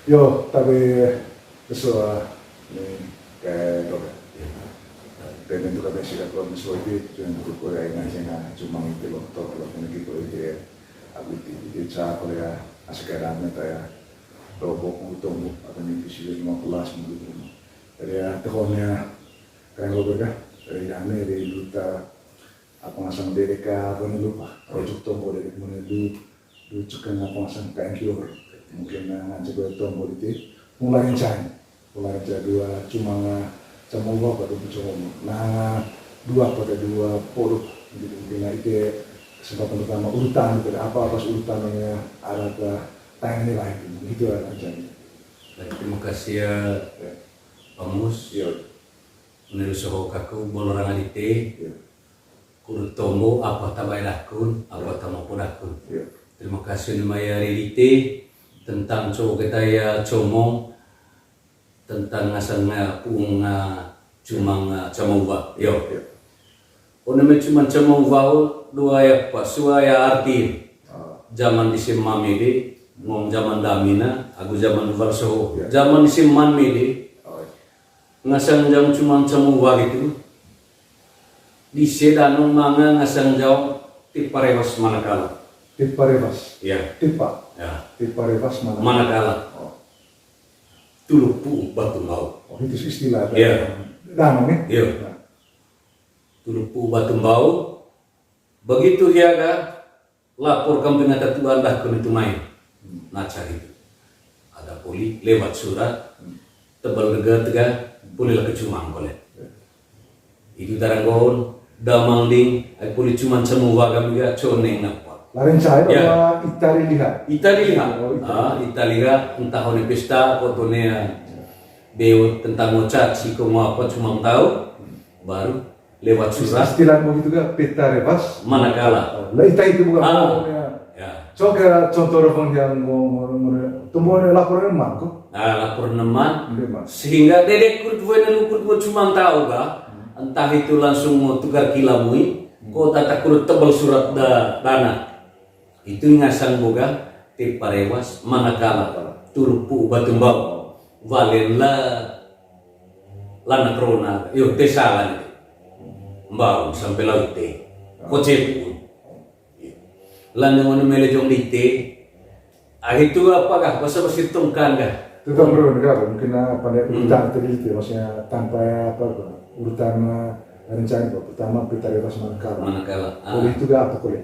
Yo, tapi pessoa kayak dobe. Depende do que chega com a pessoa que tu não procura aí na cena, cuma itu loh, toh loh, ini gitu itu aku itu cara kalau sekarang itu ya, robok utang atau nih visi 15 gitu. Jadi ya tahunnya kayak lo berkah, dari sana dari luta apa ngasang dereka apa nih lupa, project tombo dari mana lu cukup apa ngasang kayak kilo mungkin ngajak gue tombo itu mulai rencana dua cuma sama gua pada bicara dua pada dua produk gitu mungkin itu kesempatan pertama urutan gitu apa urutannya ada ke tangan lain gitu aja. Terima kasih ya Pamus. Menurut soho kaku bolorangan itu kurut tombo apa tabai lakun apa tamapun akun. Terima kasih namanya Rilite tentang cowok kita ya comong tentang ngasangnya pung cumang camauwa yo oneme cuman camauwa dua ya pak suaya arti zaman disim mamede ngom zaman damina aku zaman varso zaman disim mamede ngasang jam cuman camauwa gitu di sedanong manga ngasang jam tiparewas manakala tiparewas ya tiparewas manakala tulupu batu bau. Oh itu istilah. Iya. Danong ya. Iya. Tulupu batu bau. Begitu ya ga lapor kampung ada tuan dah kun itu main. Nacar itu. Ada poli lewat surat tebal gega poli lah kecumang boleh. Itu daranggon damang ding ai poli cuman semua kami ga coneng napa. Lain saya bahwa Italia entah oleh pesta fotonya beo tentang ngocat si komo apa cuma tahu baru lewat surat istilah begitu ga peta rebas manakala lah itu bukan ya coba contoh orang yang mau temuan laporan manko laporan neman sehingga dedek kurut lukut cuma tahu ga entah itu langsung mau tukar kilamui kok tata kurut tebal surat dana itu ngasang boga te parewas manakala turpu batumbau valenla lana krona yo te salan mbau sampai laut te kocepu lana ngono mele jong dite itu apakah bahasa tongkan ga tetap bro mungkin pada urutan tadi itu maksudnya tanpa urutan rencana pertama peta rebas manakala. Poli itu ga apa poli?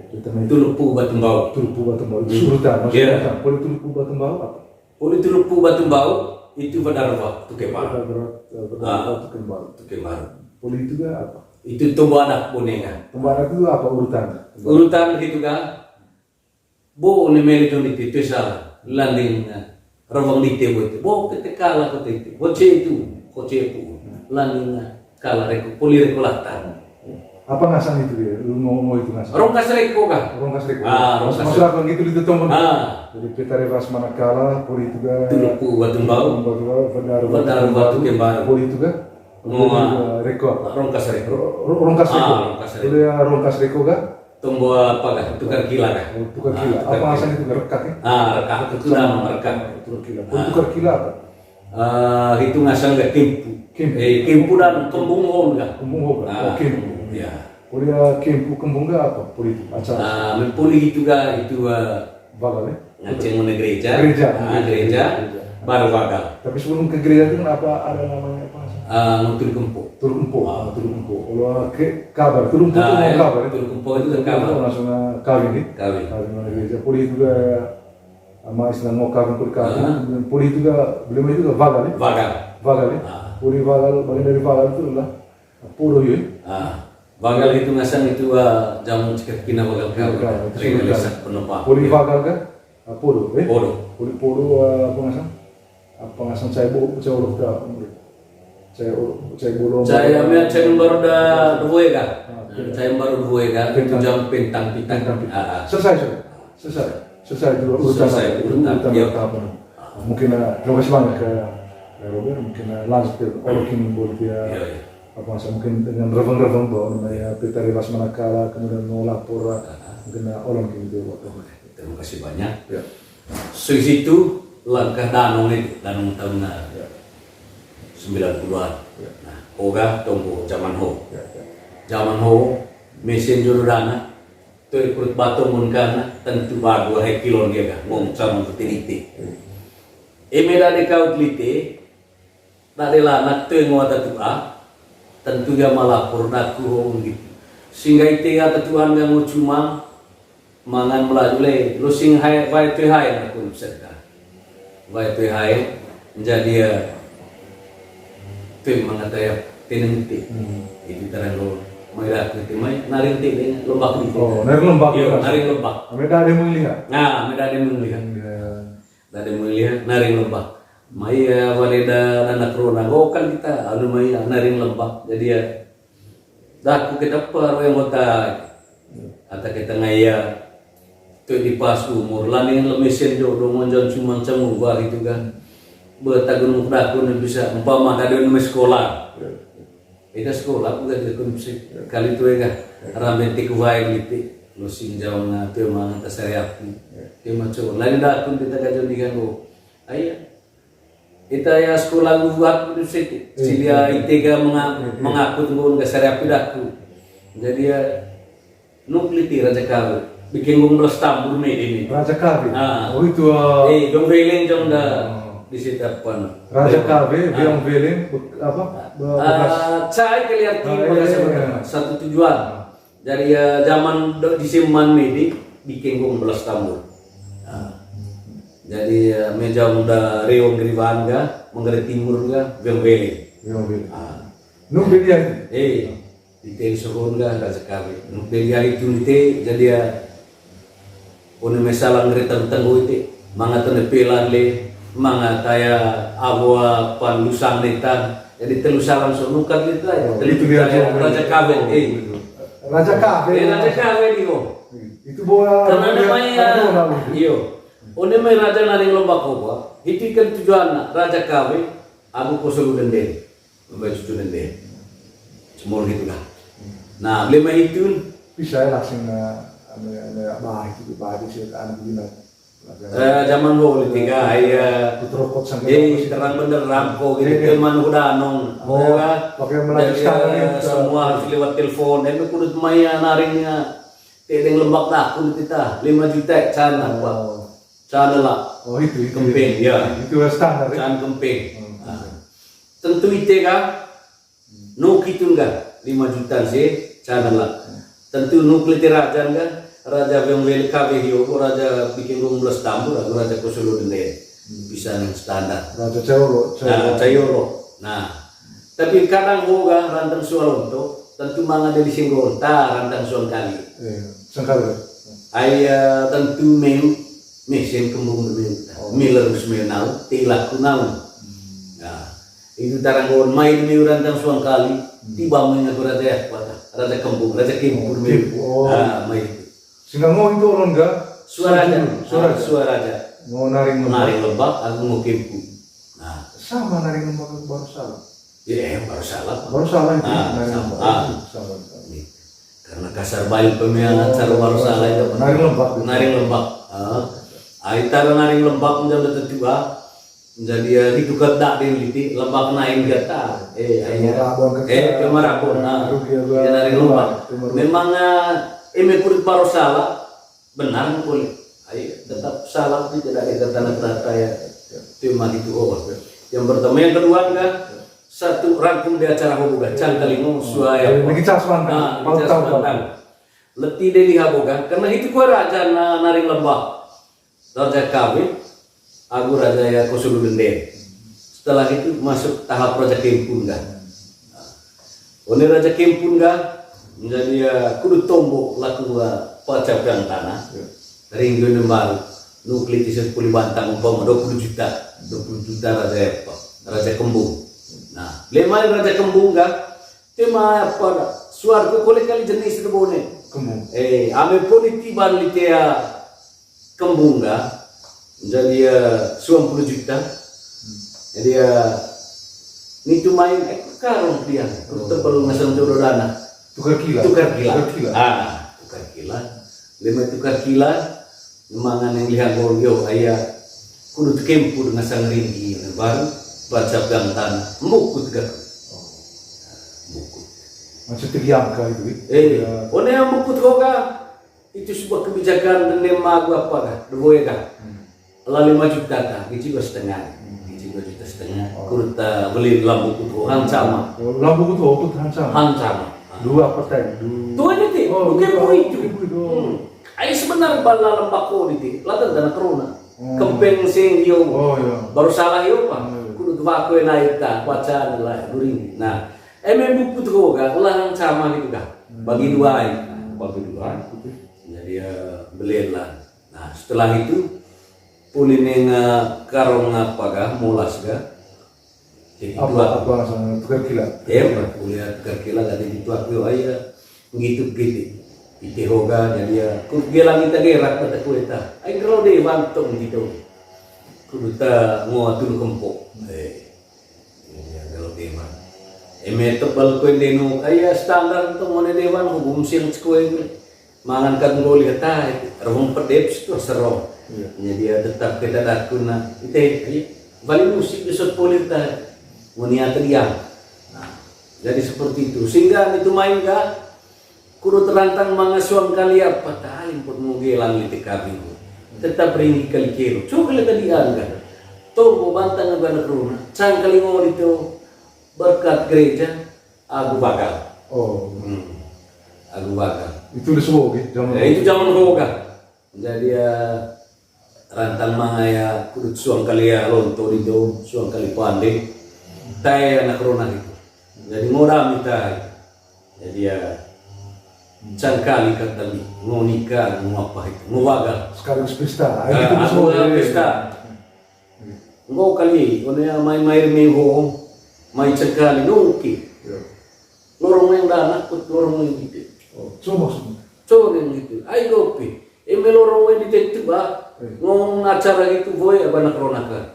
Tulupu batumbau. Urutan maksudnya poli tulupu batumbau apa? Poli tulupu batumbau itu badarwa tukembar. Tukembar. Poli itu ga apa? Itu tumbuh anak boneka. Tumbuh anak itu apa urutan? Urutan gitu kan? Bo ne meli jong itu salah. Landing rawang dite buat. Bo ketekala ketete. Koce pu. Landing kala reko poli rekolatan. Apa ngasang itu dia? Lu mau itu ngasang? Rongkas reko kah? Rongkas reko. Maksud apa gitu itu tombol. Jadi peta rebas manakala poli itu ga tulupu batumbau. Badar batu kembar. Poli itu ga reko apa? Rongkas reko. Itu ya rongkas reko ga? Tumbuh apa kah? Tukar kila kah? Tukar kila. Apa ngasang itu rekat ya? Rekat itu nama rekat. Tukar kila apa? Itu ngasang ga kimpu. Kimpu dan kembung ga? Kembung kimpu. Ya. Kuliah kimpu kembung ga apa? Poli itu acara. Poli itu ga itu bagal ya? Ngaceng mana gereja. Gereja. Baru bagal. Tapi sebelum ke gereja itu kenapa ada namanya apa? Tur kempo. Kalau kabar, tur kempo itu kabar. Tur kempo itu kan kabar. Langsung kawin nih. Kawin mana gereja. Poli itu ga sama istilah mau kawin kawin. Poli itu ga belum itu ga bagal ya? Bagal ya? Poli bagal, bagian dari bagal itu adalah puro ya? Bagal itu ngasang itu jamu cikat kina bagal kawin. Realisat penumpang. Poli bagal kan? Puro eh? Puro apa ngasang? Apa ngasang saya urut dah. Saya bolong. Saya baru dah dua kan? Saya baru dua kan? Itu jam pentang. Selesai dulu urutan. Mungkin terima kasih banyak ke Robert, mungkin lanjut ke Olokin buat dia apa mungkin dengan reveng bahwa namanya peta rebas manakala kemudian mau lapor mungkin Olokin itu. Terima kasih banyak. So itu langkah danong itu, danong tahun 90-an. Nah, hoga tunggu zaman ho. Zaman ho, mesin jurudana, tu ikut batu munkana, tentu baru hai kilon dia kan, ngom sama petiniti. Emeda de kau teliti, tak ada anak tu yang ngata tua, tentu dia malapor nak kurung gitu. Sehingga itu ya Tuhan yang cuma mangan melaju le, lu sing hai vai tu hai aku serta, vai tu hai menjadi tu mengatai tenenti itu terang lo, mereka itu mai naring teh lembak itu. Oh, naring lembak. Iya, naring lembak. Mereka ada yang melihat. Nah, mereka ada yang melihat. Ada yang melihat naring lembak. Maya walida anak rona, oh kan kita anu maya naring lembak. Jadi ya, dah aku kita per yang kota, atau kita ngaya tu di pas umur, lain lemesin jodoh monjon cuma cemubah itu kan, bertagun mukdakun bisa umpama ada di sekolah, itu sekolah bukan di kunci kali itu ya kan, ramai tikuai gitu, lusin jauh na tu mang tasariapi, tu macam lain dah kun kita kajian di kan ayah. Kita ya sekolah buat di situ. Silia itega mengaku tunggu nggak seriap pidahku. Jadi ya nukliti Raja Kawe bikin gumbel stambul ini. Raja Kawe. Oh itu. Dong veleng jong dah di situ apa? Raja Kawe, biang veleng apa? Saya kelihatan satu tujuan. Jadi ya zaman di Siman ini bikin gumbel stambul. Jadi meja muda Riong Griban ga, menggere timur ga, biang beli. Nuk beli aja. Di teh sohon ga Raja Kawe. Nuk beli itu di jadi ya, oni mesalang ngere tanggu itu, manga tene pelan le, manga kaya abwa pan lusang netan. Jadi telusalan sonukan itu aja. Itu Raja Kawe. Raja Kawe. Raja Kawe di Itu bola. Karena namanya, iyo. Oni may raja naring lomba ko itu kan tujuan Raja Kawe aku kosulu dende lomba cucu dende semua gitu lah. Nah lima itu bisa langsung bah itu bah di sini anak gimana zaman dulu tiga ayah terang bener rampo gitu teman udah nong boga semua harus lewat telepon dan kudu maya naringnya tedeng lembak dah kudu kita 5 juta sana apa sana lah. Oh itu kemping ya. Itu standar. Sana kemping. Tentu itu kan, nuk itu enggak 5 juta sih, sana lah. Tentu nuk liti raja enggak, raja yang beli kafe hiu, raja bikin 12 tambur, raja kusulu dende, bisa yang standar. Raja Cayoro. Nah, tapi kadang boga rantang sual untuk, tentu mangan dari singgol, rantang sual kali. Sengkali. Ayah tentu mesin kembung miler semenau tilak kunau. Nah, itu tarangon main miuran tang suang kali tiba menga raja raja kembung raja kimpur main. Sehingga mau itu orang enggak suara raja. Mau naring lembak aku mau kimpur. Nah, sama naring lembak baru salah. Iya, baru salah. Baru salah itu. Sama. Karena kasar bayi pemiangan cara baru salah itu. Naring lembak. Aitara naring lembak menjadi tetua menjadi itu kedak di lembak naik gata kemarabon naring lembak memang kulit baru salah benar boleh tetap salah tidak ada kata-kata ya tema itu yang pertama yang kedua kan satu rangkum di acara hubungan cangkalingo suaya letih dari haboga karena itu ku raja naring lembak Raja Kawe, aku raja ya kusulu dende. Setelah itu masuk tahap Raja Kempun kan. Oleh Raja Kempun kan menjadi ya kudu tombok laku pacap yang tanah. Ringgo nembal nukli di 10 bantang umpama 20 juta Raja Kembung. Nah, lemah Raja Kembung kan tema apa suarku boleh kali jenis rebone. Kembung. Ame politiban litea Kembung ga menjadi 90 juta. Jadi ini tu main karung dia tebal ngasam jodoh dana tukar kila. Tukar kila. Lima tukar kila. Mangan yang lihat bolio ayah kudu kempu dengan sang ringgi baru baca gantan mukut gak mukut Macam terjangka itu. one yang mukut hoga itu sebuah kebijakan dan magu apa kah dua kah lalu 5 juta kah gici 2,5 juta kudu beli lambu kutu hancama Lambu itu aku hancam. hancama Dua pertai. tuh ini ti kempu itu ai sebenarnya bala lembako itu latan dana corona kempeng sing yo Iya. baru salah yo pak kudu tuwa ko naik ta wacan lah during nah buku tuh kan ulang sama gitu kan bagi dua jadi ya belilah nah setelah itu pulin karong apa kah molas kah jadi dua Apa sama tukar kilat. kuliah kerkila tadi itu aku ayah gitu itu hoga jadi ya gelang kita gerak pada kueta ay kalau deh bantung gitu kudu ta nguatul kempok ya kalau deh mah tebal kuen denu ayah standar tuh mana dewan hukum siang kuen mangan kan goli kata rebung pedep itu serong jadi ya tetap kita dakuna itu balik musik di politik munia teriang nah jadi seperti itu sehingga itu main gak kudu terantang mangasuang kali apa talim pun mugelang litik kami tetap ringi kali kero coba lihat tadi angga tunggu bantang anak runa cang kali ngomong itu berkat gereja aku bakal aku bakal Itu di Solo gitu. itu zaman roga jadi ya rantang mangaya kudu suang kali ya lonto itu suang kali pandai tay anak runa itu jadi moram kita jadi ya cangkali kata li mau nikah mau apa itu mau wagal Sekaligus pesta. aku pesta mau kali kone main meho main cangkali nungki lorong yang dana put lorong yang gitu Coba maksudnya. coba yang gitu ayo gopi lorong yang ditentu ba ngomong acara itu boy anak rona kan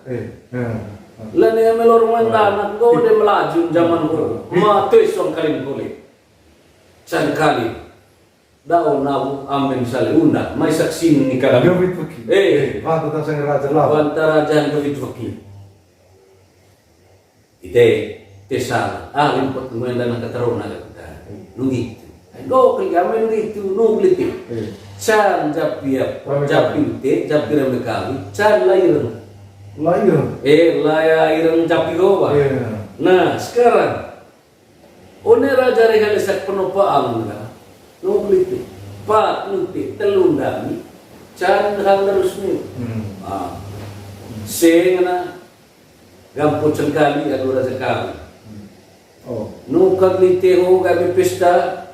lan yang lorong yang dana kau udah melaju zaman kau mati suang kali boleh cangkali daun nabu amben sale unda mai saksi nikah Gawit fakir. Mata tak sang raja lah. antara jangan gawit fakir tesal limpot kemudian dana kataruna kita nunggi go kami nunggi itu nunggi itu can japiap japi ramekali can laireng laireng japi goba nah sekarang one raja regal sak penopaan enggak nunggu itu pat nunggu telundami can harus nih sengna gampo cengkali adu raja kali nukag liteho gabi pesta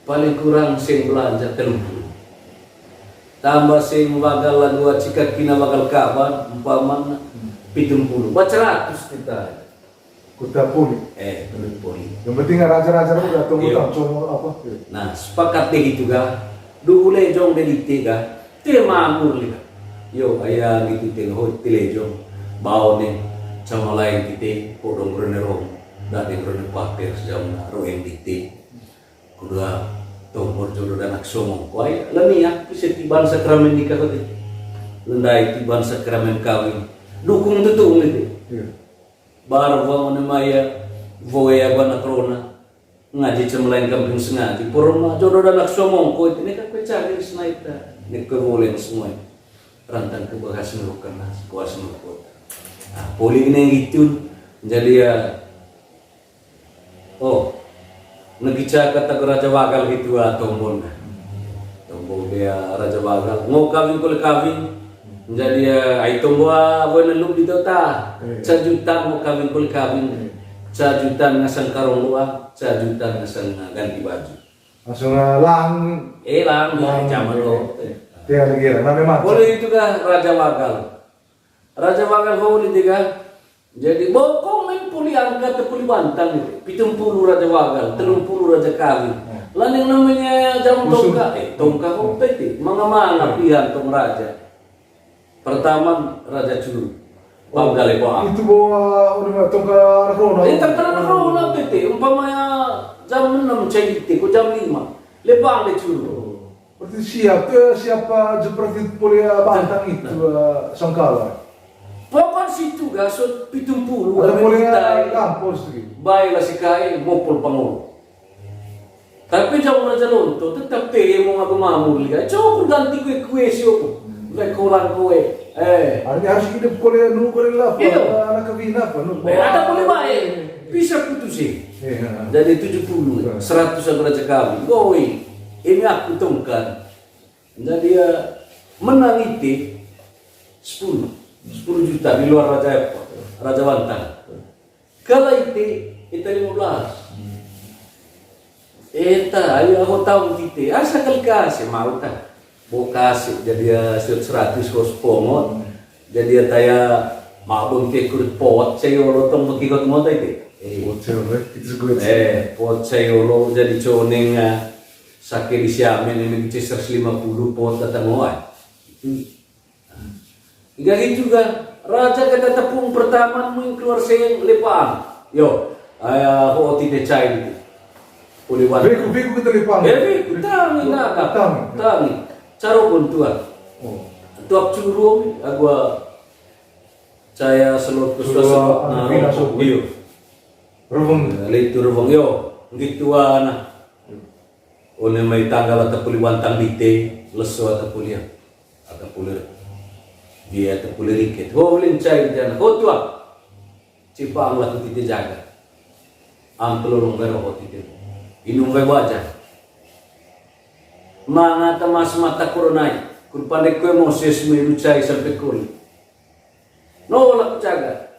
paling kurang sing belanja 30 tambah sing wagal dua cikak kina wagal kaban umpamana 70 baca 100 kita Kuda puli. poli Yang penting raja-raja udah tunggu cuma apa? nah sepakat deh itu ga dule jong dari tiga mamur lihat yo ayah gitu tengok tilejong bau nih sama lain kita podong renerong dari rene pakai sejam roeng dite kedua tombor jodoh dan anak somong wai lemia bisa tiban sakramen nikah tadi lendai tiban sakramen kawin dukung tutung itu bar wa maya voya bana corona ngaji cemelain kampung sengaji porma jodoh dan anak somong ko ini kan pecah di snaita ini kevolen semua rantang kebahasan karena kuasa kota nah poli ini gitu jadi ya nagica kata Raja Wagal gitu tombol dia Raja Wagal mau kawin kul kawin jadi ya ai tombol boleh lu di ta cajutan mau kawin kul kawin cajutan ngasang karung luar cajutan ngasang ganti baju langsung lang zaman lo dia lagi namanya boleh itu kah Raja Wagal boleh tiga jadi bokong main puli angkat ke puli bantang itu 70 Raja Wagal 30 Raja Kawin lan yang namanya jam tongka kompeti mana pilihan tong raja pertama Raja Curu Wagal itu bawa udah tongka rona terkena rona peti umpamanya jam 6 cengiti ku jam 5 lebang le Curu berarti siapa seperti puli bantang itu Sangkala Pokok situ gasot 70 Ada mulai kita kampus tu. baiklah si kai ngopol pangulo. Tapi jauh Raja Lonto tetap teh mau ngaku mamul liga. Coba ganti kue siapa? Rekoran kue. Harus hidup Korea nu Korea lah. Anak kebina apa nu. Ada boleh baik. Bisa putusin. Jadi 70, 100 Raja kami. Goi. Ini aku tongkan. Jadi dia menang itu 10 juta di luar Raja Bantan. Kalau itu 15. Ayo aku tahu kita, asa kali kasih mau tak, mau kasih jadi 100 kos pomot, jadi taya mau bungkit kulit pot, saya tong bukikot mau tak pot saya jadi coneng sakit di Siamen ini bisa 150 pot datang mau hingga itu juga raja kata tepung pertama mungkin keluar sayang lepang, yo, ayah tidak cair. Beku kita lipang. Beku tangi nak. Tangi. Cara pun tuan. Tuak curung agua saya selot ke suasana narong. Iyo. Rubung. Litu rubung yo. Gituan. One may tanggal atau puliwantang dite leso atau pulia atau pulir dia atau pulir rikit. Ho ulin cai dan ho tuak. Cipang lah tu tite jaga. Angkelorong garo ho tite. Inung kay baca mga tamas mata koronay kung pandai ko mo sis may lucay sa pekul no wala ko jaga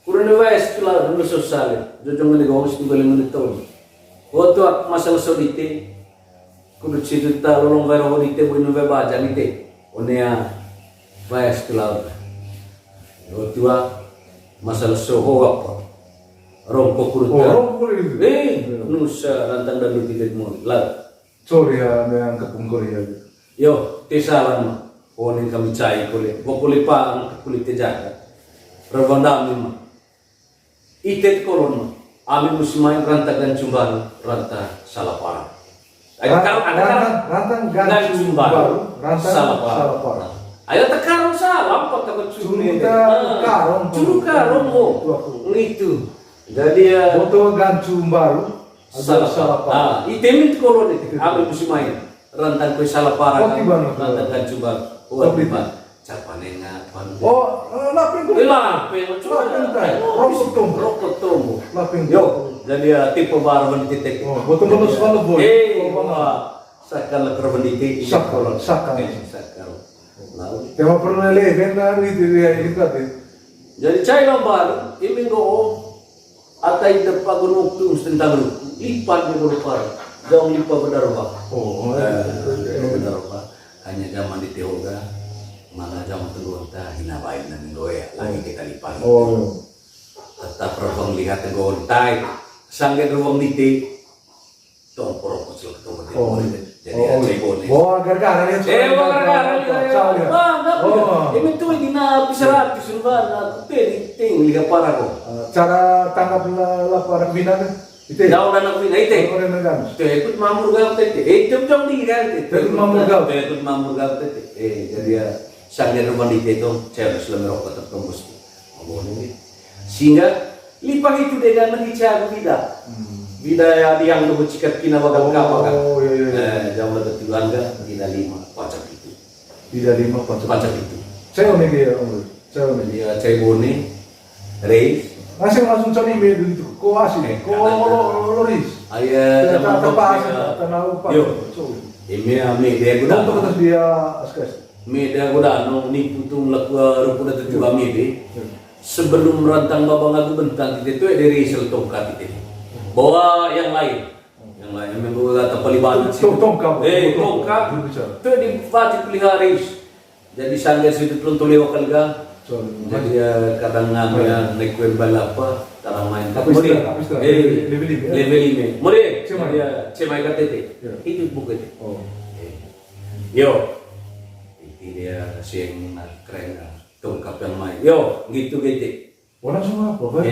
kurang wais tula dulu sosial jojong ni gawis tu galing menitol waktu ak masalah solite kudu situ ta lolong garo dite bo inung kay baca nite onea wais tula waktu ak masalah soho apa rongko kurutan. Nusa rantang dan tidak mau lah. Sorry ya, yang kepung Korea. Yo, tisalan mah. Onin kami cai kulit. Kulit pang kulit tejaga. Rebandam mah. Itet kolon mah. Amin musimain rantakan cumban ranta salapara. Ada rantang gan cumban salapara. Ayo tekarong salam kok takut cumi. Curu karong itu. Jadi foto gancu baru salapara. Itemin kolon itu. Abi musim main. Rantang kue salapara. Rantang gancu baru. Oh, capanenga pan. Oh, lapeng. Rokok tombo. Lapeng. Yo, jadi tipe baru menditek. Oh, foto bonus kalau boy. Sakal kerbenditi. Sakal. Lalu. Tema pernah leven itu dia itu tadi. Jadi cai lambar, ini go atai depan gunung tu tentang lipat di berupa jauh lipat berdarah. Oh, berdarah. Hanya zaman di Teoga, mana zaman tu kita hinabain dan goya lagi kita lipat. Oh, tetap perbang lihat gontai, sanggen ruang dite, tompor kecil ketemu. Jadi cebone. Oh, gara-gara dia. Gara-gara dia. Bang, ini tuh dina pisarat surban aku ting liga para ko. Cara tanggap laporan bina kan? Itu. Jauh dan aku bina itu. Orang negara. Itu ikut mamur gaw tete. Jom di kan itu. Ikut mamur gaw. Ikut mamur gaw tete. Jadi ya sanggen rumah di itu cewek selama rokok tertembus. Ngomong sehingga lipat itu dengan mengicagu bida. Bida yang tu cikat kina bagang kapal kan. Oh iya. Jauh dari Tuanda bida 5 pacak itu. Bida 5 Pacak itu. Saya nih dia umur. Saya nih. Dia cebone, reis. Langsung cari medu itu. Ko asli. Ko loris. Ayah zaman tanah upah. Yo. Ini media guna. Untuk terus dia askas. Media guna no ni putung lakwa rupuda tu media. Sebelum rantang babang aku bentang itu dari seltongkat itu. Bawa yang lain membawa kata peliban tongkap itu dibaca peliharis jadi sanggar situ peluntu lewat kalga jadi kadang ngambil naik kue balapa kadang main level ini mori cemai KTT itu buku itu yo itu dia siang keren tongkap yang main yo gitu orang semua apa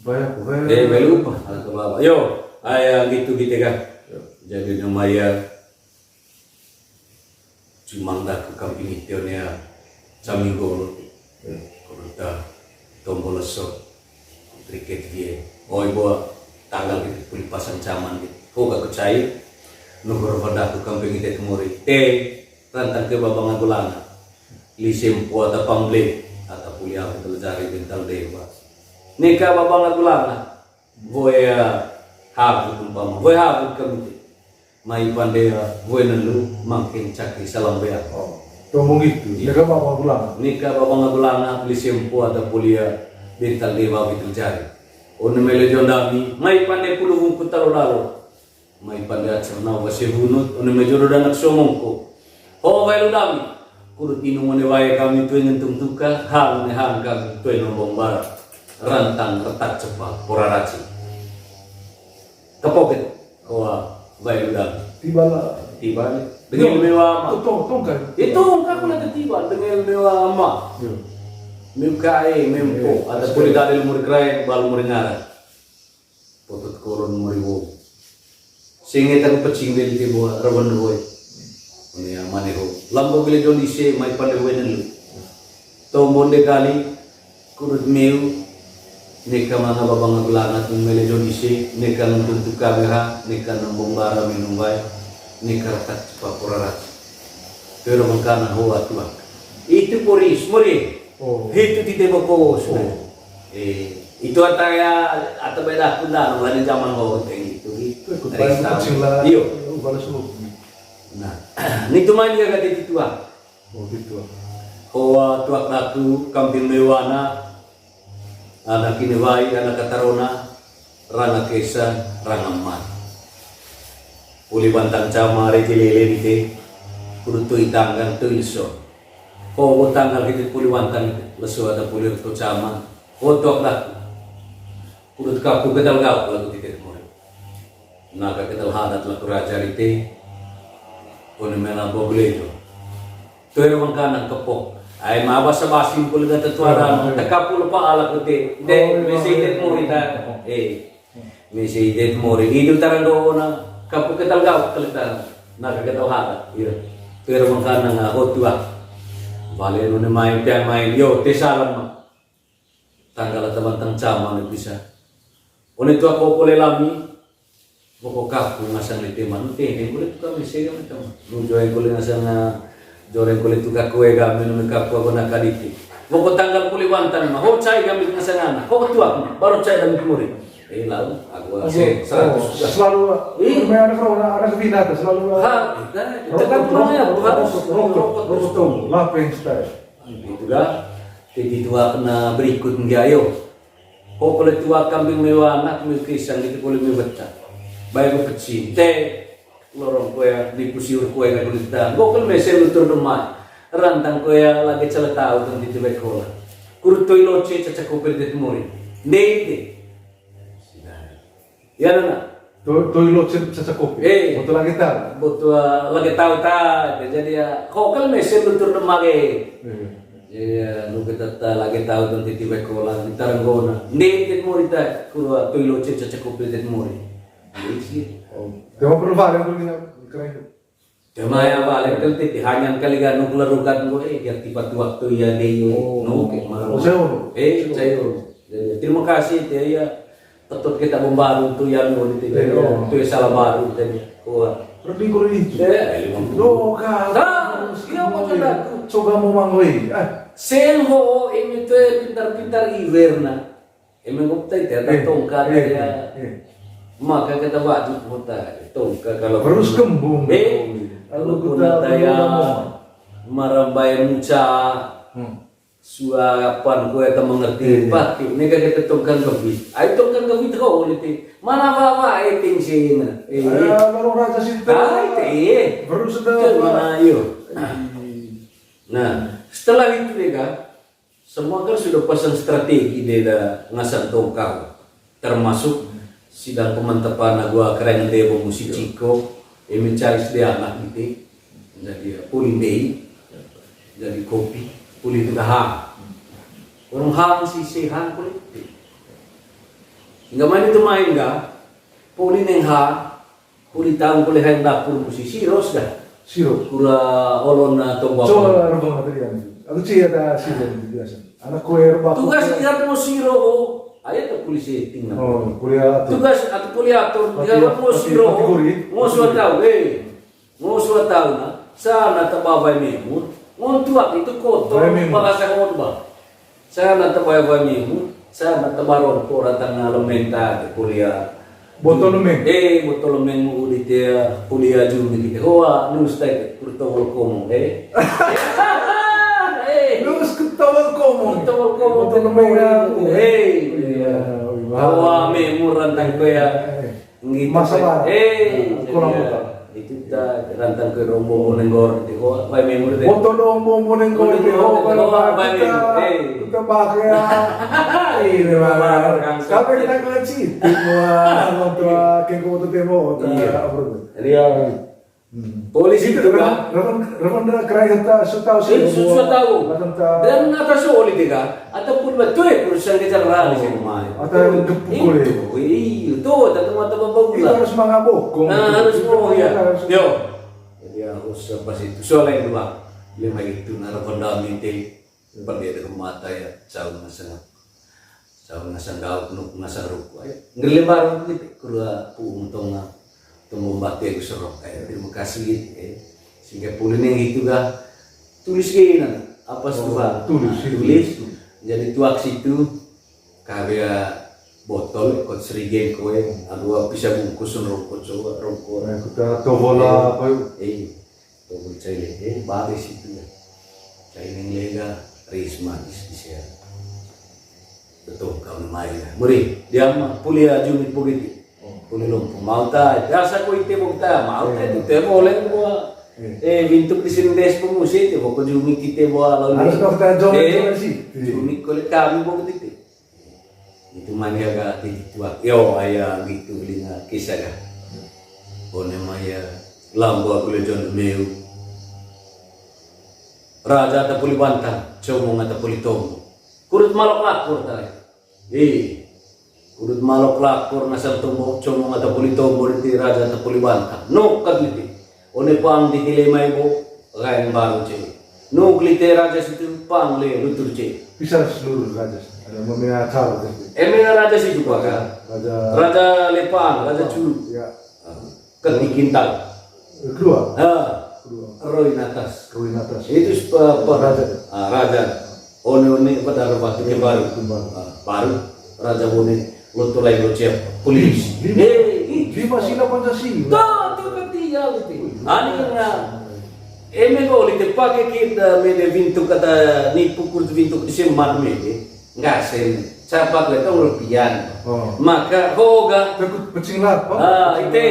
banyak lupa atau apa yo ayah gitu kan jadi namanya cuma dah ke kampung itu nih caminggo Kuruta tombol lesot triket dia. Oi bawa tanggal gitu pelipasan caman gitu. Kau gak percaya? Nugur pada aku kampung itu kemuri. Rantang ke babang agulana. Lisim puata pamble atau kuliah itu cari bental dewa. Nikah babang agulana. Voya habut umpama. Voya habut kami. Mai pandai voya nelu makin cakri salam bea. Oh, ngomong gitu. Nikah babang agulana. Nikah babang agulana lisim puata kuliah bental dewa itu cari. Ono mele jondami. Mai pandai puluh bungkut lalu. Mai pandai acerna wasi hunut. Ono mejodoh dan naksomongko. Oh, bayi dami, kurut inung wae kami tuh ngentung tuka, hang kami tuh nombong barat, rantang retak cepat, pura raci. Kepoket, wah, bayi dami. Tiba, dengan mewah ama. Tongkat. Itu kan aku tiba dengan mewah ama. Memkai, mempo, ada puli dari lumur kerai, balu merengaran. Potut korun muriwo. Sehingga tak pecing dari tiba, rawan doi. Ini yang mana ho? Lambo beli Indonesia, mai pandai wenen lu. Tombon dekali, kurut meu, neka mana babang agulangat mele Indonesia, neka nuntuk kamera, neka nambong bara minum bay, neka tak cepat purarat. Pero mangkana ho atuak. Itu poris, mori. Oh. Itu di teboko sudah. Itu ataya atau beda punda, nggak zaman ho itu. Ikut bayar kecil lah. Iyo. Balas lu. Nah, ini cuma dia kata itu ah. Oh gitu. Hoa tuak laku kamping mewana, anak ini wai, anak katarona, ranga kesa, ranga mat. Uli bantang cama rejilele dite, kudu tui tanggal tui leso. Hoa tanggal itu puli bantang leso ada puli reto cama. Hoa tuak laku, kudu kapu ketal gau laku dite kemuri. Naga ketal hadat laku raja dite. Kone mena boglejo. Tuero mangkanan kepok. Ay mabasa basim ko liga tatuaran. Takapulo pa ala ko de. De mesidet mo rita. Mesidet mo rin. Idu tarando na kapok ketal gaw kalitan. Nakakataw hata. Tuero mangkanan nga hotua. Bale no ni main pian main yo tesalan ma. Tanggal tabantang cama ni bisa. One tu ako pole lami. Boko kapu ngasang ni teman, teh kulit tu kami sega macam, nujoy kulit ngasang joreng kulit tu kaku ega minum kapu aku nak kaditi. Boko tanggal kulit wantan mah, ho cai kami ngasang anak, ho tu aku, baru cai kami kemuri. Lalu aku selalu, ada kebinat selalu. Tekan pulangnya harus rokok, lapeng style. Itu dah, jadi tua kena berikut ngayo. Ho kulit tua kambing mewah anak mikisang itu kulit mewah. Baik kecil, lorong kue di pusiur kue nggak kulit dah. Gokal mesel lutur rumah, rantang kue lagi celah tahu tentang di bekola. Kurut toy loce cacak koper di temuri, deh. Ya nana. Toy loce cacak koper. Betul lagi tahu. Betul lagi tahu ta. Jadi ya, gokal mesel lutur rumah ke. Jadi lu kita lagi tahu tentang di bekola, di taranggona. Deh di temuri ta, kurut toy loce cacak koper di temuri. Tema perubahan yang keren. Tema yang paling penting hanya kali kan nuklerukan gue biar tiba waktu ya dia saya terima kasih dia tetap kita membaru tuh yang itu itu salah baru tadi lebih kurang itu coba mau mangoi senho ini tuh pintar-pintar iverna emang ngoptai tidak tongkat ya maka kita wajib muta tongkat kalau terus kembung kalau guna daya marambai muca suapan kue tak mengerti pati ini kan kita tongkat gabi ay tongkat gabi kau ulit mana apa ting sina baru raja sinta baru sudah mana yo nah setelah itu deka semua kan sudah pasang strategi dia ngasang tongkat termasuk sidang pemantapan gua keren debo musik ciko mencari sedia anak gitu jadi pulih deh jadi kopi pulih itu dah orang hang si sehan pulih nggak main itu main nggak pulih neng ha pulih tahu pulih yang dapur musisi ros dah Siro. Kura olona tombak. Coba rebang tadi kan. Aku sih ada siro biasa. Anak kue rebang. Tugas ingat mau siro. Ayo tuh polisi tinggal. Oh, kuliah. Tugas atau kuliah tuh dia mau siro. Mau suat tahu, mau suat tahu na. Sana tababai memu. Ngontuak itu kotor. Bahasa ngotbah. Sana tababai memu. Sana tabaron ko ratang elementa kuliah. Botol lemeng. Botol lemeng mo ulit kuliah juga kita. Hoa, nus tay kurtawal komo. Lulus ketawal komo. Kurtawal komo Botol lemeng na. Hoa, memo rantang ko ya. Masalah. Kurang betul. Itu ta rantang ko rombo nenggor di hoa, bay memo de. Botol rombo nenggor di hoa, bay memo. Kita pakai. Ini mah. Sampai kita ngaji. Semua tua kengko tu temo. Iya. Polisi itu kan. Raman kerai kita sudah tahu. Dan atas oli tiga ataupun betul perusahaan kita rali semua. Atau kepukul. Itu atau mata bawa Itu harus mengabok. Harus mau ya. Yo. Jadi harus pas itu soalnya dua lima itu narapan damai pergi ke mata ya jauh nasang gaut nasang ruku ay ngelebar gitu kura puung tonga tumbati aku serok ay terima kasih sehingga pulin yang itu ga tulis gini apa sudah tulis jadi tuak situ karya botol ikut serigen kowe aduh bisa bungkus rokok coba rokok kita tobola apa tobol caile baris itu ya caile lega Risma di sini. Betul kau main. Muri dia kuliah jumit politik. Kuliah lumpuh mau tak? Jasa ko ite mo ta mau ta itu boleh buat. Bintuk di sini des pemusik itu kau jumit kita buat lalu. Harus kau kita jumit sih. Jumit kuliah kami buat itu. Itu mania gak tua. Yo ayah gitu belinya kisah gak. One maya lambu kuliah John Meu. Raja atau puli bantang, comong atau puli tomo. Kurut malok lakur tayo. Kurut malok lakur nasal tomo, comong atau puli tomo di raja atau puli bantang. No kagliti. One pang di dilema ibo, kain baru ce. No klite raja situ pang le lutur ce. Bisa seluruh raja. Ada memilih cara tadi. Emina raja situ kan? Raja lepang, raja culu. Ya. Ketikintal. Keluar. Roy Natas. Itu raja. One pada batu ke baru. Baru raja one loto lagi locep polisi. Lima sila Pancasila. Tuh ketiga itu. Ani na. Emego lite pakai kita mede vintu kata ni pukul vintu di semat mede. Enggak sen. Siapa kita rupiah. Maka hoga. Takut pecing lap. Itu.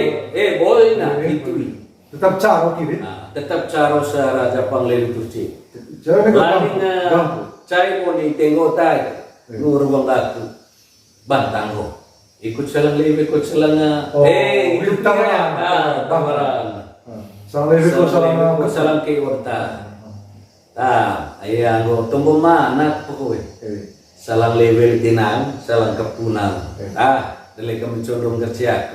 Boleh na itu. Tetap caro kiri. Tetap caro sa raja pangleli turci. Laling cai mo ni tengok tay. Nuruang aku bantang ho. Ikut selang lebe, ikut selang ikut tawaran. Salang lebe ko salang ke orta. Ayah go tunggu mana pokoknya. Salang lebe tinang, salang kepunang. Dali kami condong kerja.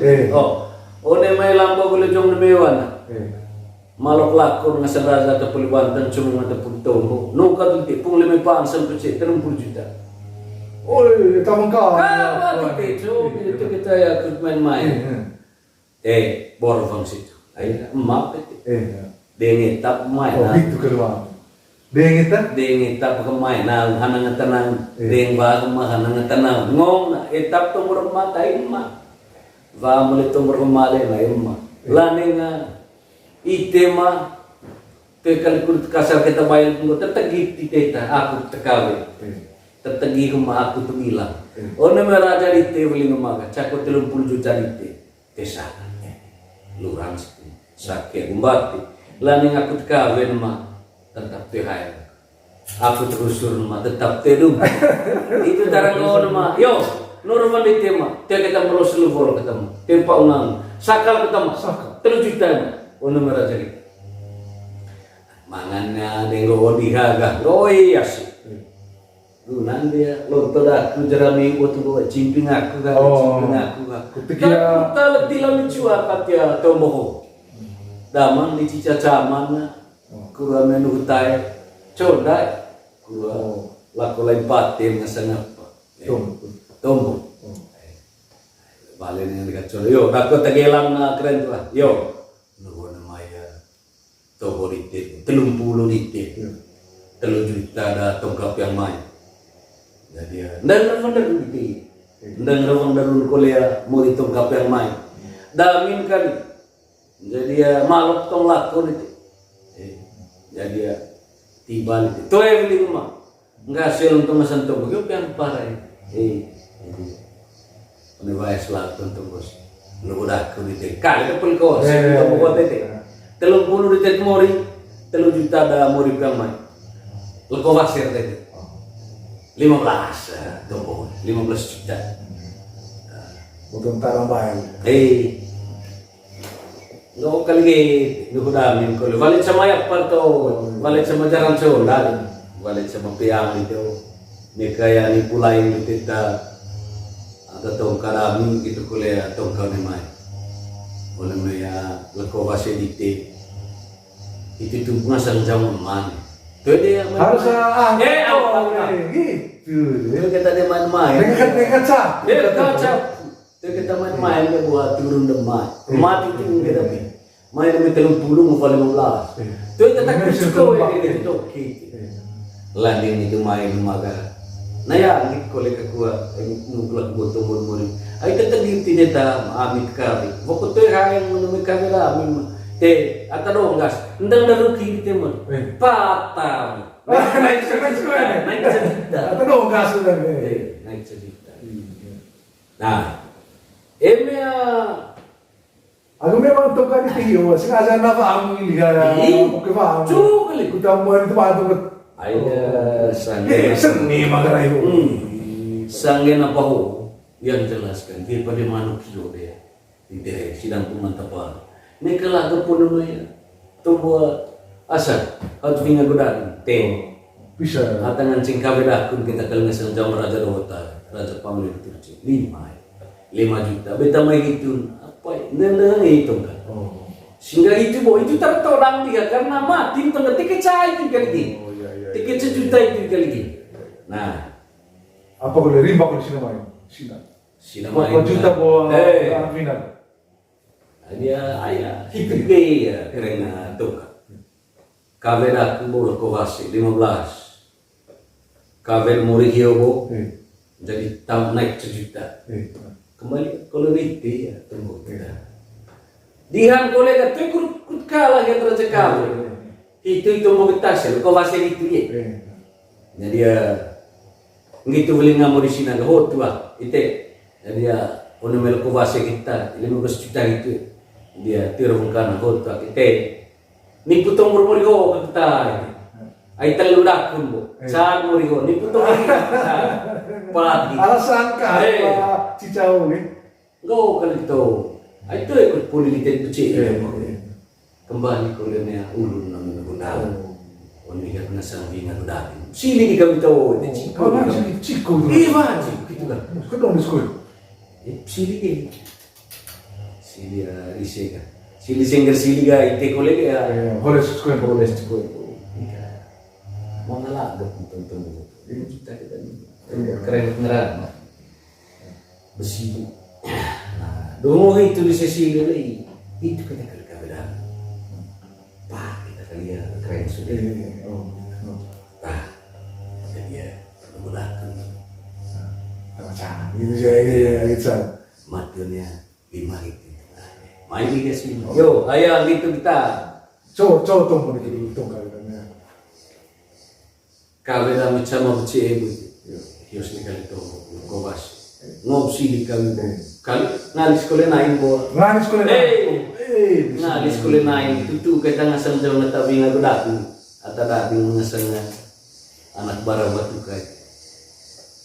One may lambo ko jong namewan. Malok lakur nga sa raja at pulibantan cuma at pultongo. No kadulti pung limay pa ang 30 juta. Oi, tamang ka. Itu kita ya main-main. Borong situ. Ay map dengit tap main. Gitu kedua. Dengit tap kemain na hanang tanang deng ba hanang tanang ngong etap to murag matay ma. Va mulito murmale na imma. Laning itema kekalikut kasar kita bayar tunggu tetegi titeta aku tekawe tetegi kuma aku tu bilang ono meraja ite beli ngemaga cakot 30 juta ite desa lurang sakit gumbati laning aku tekawe ma tetap tehai aku terusur ma tetap tedum itu tarang ono ma yo normal ite ma te kita melos luvor ketemu tempa ungang sakal ketemu 3 juta ono merajari mangannya nenggo dihaga roi asik lunan dia lonto aku jerami waktu bawa cimping aku ketika kalau tidak lucu apa dia tomboho daman di cica zaman kurang menu hutai codai kurang laku lain patin ngasang apa tumbuh balik yang dekat codai yo aku tegelam na keren tuh yo nuhun namanya tobo litit 30 litit 3 juta ada tongkap yang main jadi dan bener gitu dan rawang darun kuliah mau ditongkap yang main damin kan jadi ya malok tong lakon itu jadi ya tiba itu tuh yang beli rumah nggak hasil untuk masan tong begitu yang parah jadi ini bahas lakon tuh bos lu udah aku di kali itu pelkos untuk buat itu 30 di mori 3 juta ada mori yang main leko wasir itu 15 tunggu 15 juta untuk tarang no kali nu damin ko valit sama ya parto valit sama jaran sonda valit sama piang itu ni kaya ni pulai ni kita ada tong karami gitu kuliah tong kau ni mai oleh maya leko base dite itu tu ngasang jam man tu dia harus gitu tu kita dia main dekat cap tu kita main dia buat turun demai mati tu kita main demi 30 mau 15 tu kita tak cukup itu okey landing itu main maga naya ngit kolek aku nunggulah botong mori ai tetap di neta amit kari waktu tu yang menumi kamera amin te ata dong gas ndang daruki kita mah patah naik cerita atau dong gas sudah naik cerita nah emnya aku memang tukar di tinggi sengaja napa aku lihat oke paham cukup kali kita mau itu patung ayah sange seni magara itu sange apa ho yang jelaskan dia pada manusia dia tidak sidang pemantapal ini kelah kepun namanya tumbuh asal harus tinggal godaan teng bisa atangan cingkawe dakun kita kalau ngasang jam raja dota raja pamlir Turki 5 juta beta mai gitu apa nendang itu kan sehingga itu boh itu tertolak dia karena mati tengah tiket cai itu kali tiket sejuta itu kali nah apa boleh rimba kalau sini main sini main juta boh final dia ayah itu gaya karena tuh kaver aku boleh kovasi 15 kaver muri hiobo jadi tahun naik sejuta kembali kalau itu ya tunggu dihan kolega tu ikut kalah yang raja kamu itu mau bertasir kau masih itu ya jadi ya gitu beli ngamu di sini nggak tua itu jadi ya onomel kau masih kita 15 juta itu dia tirungkan tua itu nipu tong murmurigo kita ay telu dakun bo saat murigo nipu tong pagi alasan kah cicau nih go kalau itu itu ikut politik kecil kembali kolonnya ulun namun gundal oni ka nasang binga gundal sili kami tahu itu ciko iya gitu kan kedong di sekolah sili isega sili singer sili ga ite kolega ya boleh sekolah mau ngalah tonton kita keren beneran besi dulu itu di sesi ini itu kita beda pak kita kalian keren sudah pak jadi ya menggunakan macam ini saya itu matanya 5 itu main liga sini yo ayo gitu kita coba tunggu di tunggu kalian kabel macam apa sih hios ni kali tu kobas ngob sili kami kali ngalis kole nain bo ngalis kole ngalis kole nain tutu kita ngasang jauh natabi ngaku daku atau daku ngasang anak barang batu kai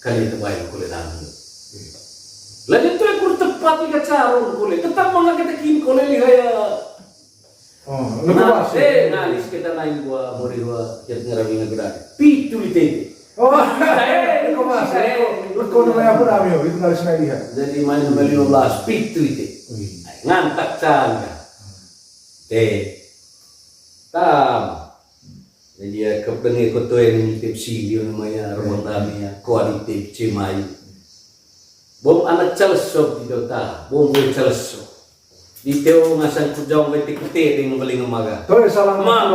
kali terbaik kole daku lagi tu ekor tepat ni kacarun kole tetap mangga kita kin kole lihaya ngalis kita nain gua mori gua jat ngarabi ngaku daku pitu litete itu mas, kau namanya apa namanya? Itu nggak bisa lihat. Jadi main nomor 15 pitu itu, ngantak cangga. Tam. Jadi dia kepengen koto yang tip silio namanya rumah damia kualiti cimai. Bom anak celsok di dota, bom gue celsok. Di teo ngasang kujang beti kute dengan beling maga. Tuh salam Ma,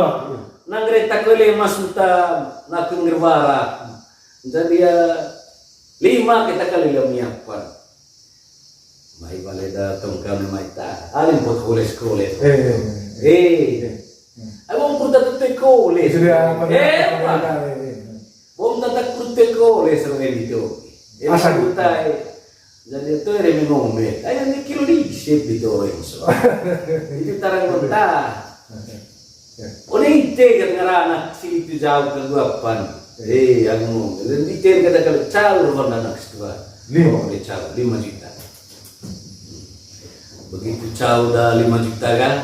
nangreta kole masuta nakung nirwara. Jadi ya 5 kita kali lamiapan. Mai baleda tongkang mai ta. Alin pot kole skole. Abang pun tak kole. Bom tak kole selama itu. Asal utai. Jadi itu yang ngomel. Ayo ni kilo di shape itu orang so. Itu tarang kota. Oleh itu kerana si itu jauh ke guapan. Aku ngomel. Dan itu kata kalau caur mana anak setua. 5 juta. Begitu caur dah 5 juta kan?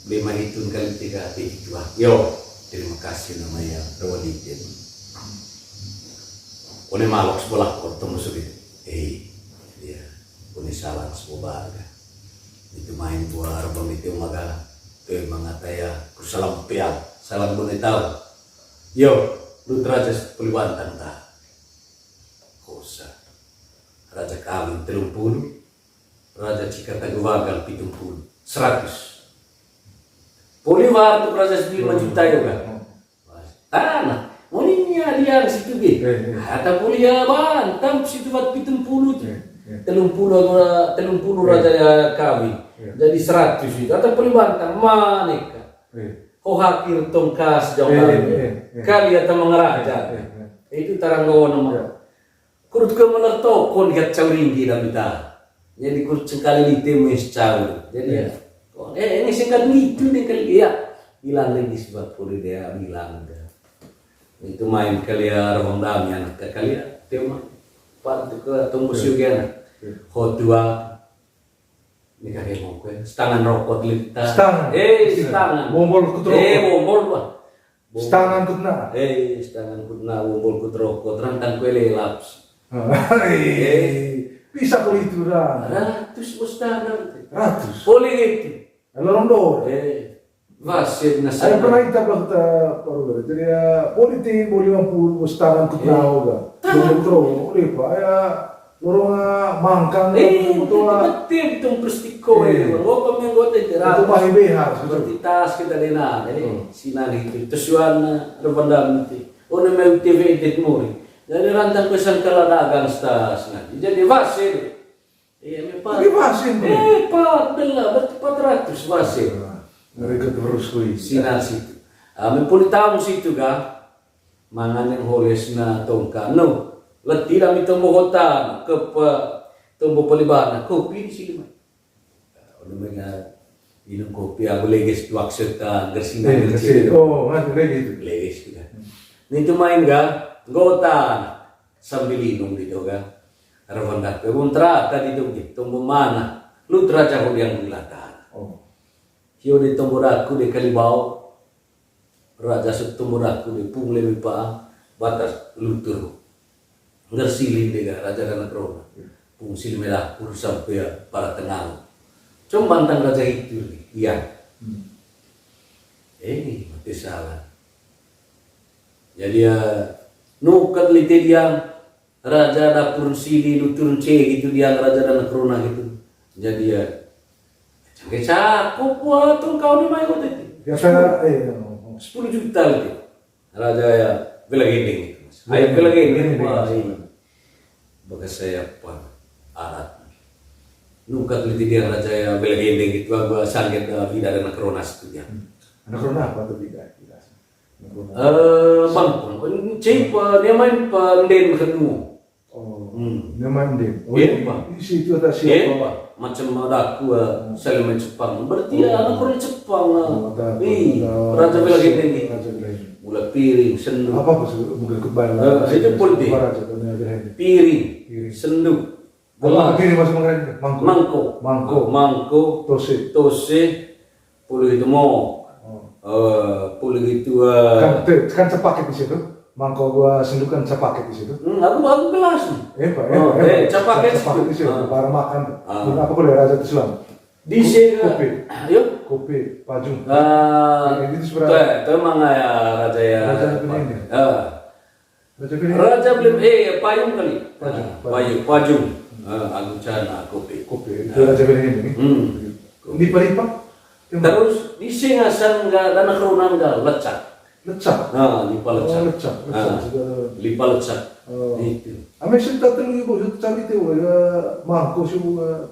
5 hitung kali 3 itu. Yo, terima kasih namanya Rawaditin. Oleh malok sebelah kota musuh itu. Dia punya salah semua baga. Itu main buah arbang itu maga. Tuh mengataya kusalam piang. Salam boleh tahu. Yo, lu raja Puliwantan tak? Kosa. Raja kawin 30. Raja Cikata Gawagal 70. 100. Poliwar tu raja 5 juta juga. Tanah. Moninya dia di situ ge. Kata kuliah bantam situ buat 70 tu. 30 raja kawin. Jadi 100 itu. Kata Poliwantan maneka. Hakir tongkas jauh kali atau mengeraja. Itu tarang lawan nama. Kurut ke menertokon kat cauringgi dan kita. Jadi kurut sekali ditemu caur. Jadi ini singkat itu nih kali ya. Bilang lagi sebab kulit dia bilang itu main kali ya orang dami anak kali ya tema part ke tunggu syugen hotua nikah mau kue setangan rokok lita setangan bombol kutro bombol bah setangan kutna setangan kutna bombol kutroko terantang kue lelaps bisa kali itu dah ratus mustangan ratus boleh itu lorong dor Vasir na saya pernah kita kita baru jadi ya politik boleh 50 setangan kutna hoga kutro boleh pak ya lorong mangkang itu betul itu prestiko itu ngopam yang gote itu pahi behar seperti tas kita dena sinar itu tujuan rebandam itu ono mau TV itu muri jadi rantang pesan kala dagang stas jadi Vasir Pak Vasir Pak bela berarti 400 Vasir mereka terus kui sinar situ. Mempuni tahu situ ga mangan yang holes na tongka. No, letih kami tombo kota ke tombo pelibana kopi di sini mah. Udah mereka minum kopi aku leges tuak serta gersingan gersin. Oh, masih leges. Leges juga. Itu main ga gota sambil minum gitu ga. Ravandak kemuntra tadi tuh tombo mana. Lu teraca yang belakang. Hiyo di tomboraku di kalibau raja tomboraku di pungle mipa batas lutur ngersili dega raja dan krona pungsil merah pur sampai para tenang cuma bantang raja itu iya mati salah jadi ya nukat lite dia raja dapur sili lutur ce gitu dia raja dan krona gitu jadi ya cakup buat kau ni main kote. Biasa 10 juta gitu. Raja ya belagending itu. Ayo belagending wah bagas saya apa arat. Nukat liti dia raja ya belagending itu gua sangat vida dan kronas itu dia. Anak krona apa tuh tidak? Bang, cepa dia main pandem kedua. Dia main dem. Di situ ada siapa? Macam aku Salman Jepang berarti anak orang Jepang raja lagi tinggi mula piring sendu apa bukan kebal itu politik piring sendu piring masuk mangko tose puluh itu mau puluh itu kan sepaket di situ mangko gua sendukan sepaket di situ. Aku gelas. Pak. Sepaket di situ. Barang makan. Apa boleh raja Islam? Di sini Kopi. yuk. Kopi, Pajung. Itu sebenarnya. Itu emang ya raja ya. Raja Benin ya? Raja Benin. Raja belum payung kali. Payung. Pajung. Agucana kopi. Kopi. Itu Raja Benin ini. Lipa-lipa. Terus di sini asal enggak dan kerunan enggak lecak. Lecak. Lipa lecak. Lecak. Lipa lecak. Itu. Ame cerita terlalu ibu, cari itu ya mangko sih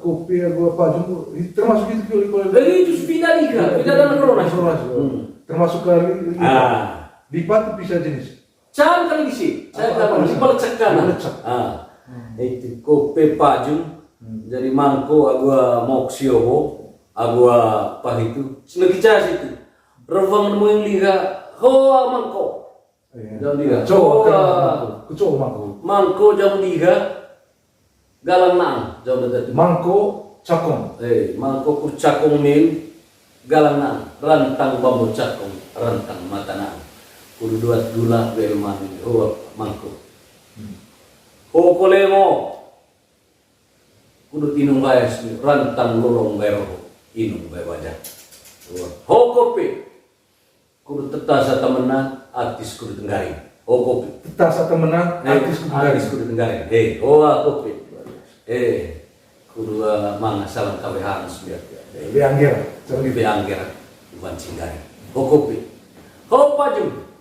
kopi gua Pajung termasuk itu kalau Itu vida liga, vida dan kerunan. Termasuk kali lipat bisa jenis. Can kali di sini. Can lipa lecak kan. Itu kopi Pajung. Jadi mangko agua moksiobo. Agua apa itu? Lagi cas itu. Revang nemu yang liga, hoa mangko. Jam liga. Kecoa mangko. Mangko jam liga. Galang nang jam datang. Mangko cakong. Mangko kurcakong mil. Galang nang. Rantang bambu cakong. Rantang mata nang. Kudu duat gula belman. Hoa mangko. Ho kolemo. Kudu tinung bayas rantang lorong bayro. Inung bae wajah. Ho kopi. Kudu tetasa temenan, artis kudu tenggari. Ho kopi. Tetasa temenan, artis kudu tenggari. Hoa kopi. Kudu manga salam kawe harus biar. Beangger. Beangger. Bukan cinggari. Ho kopi. Ho pajung.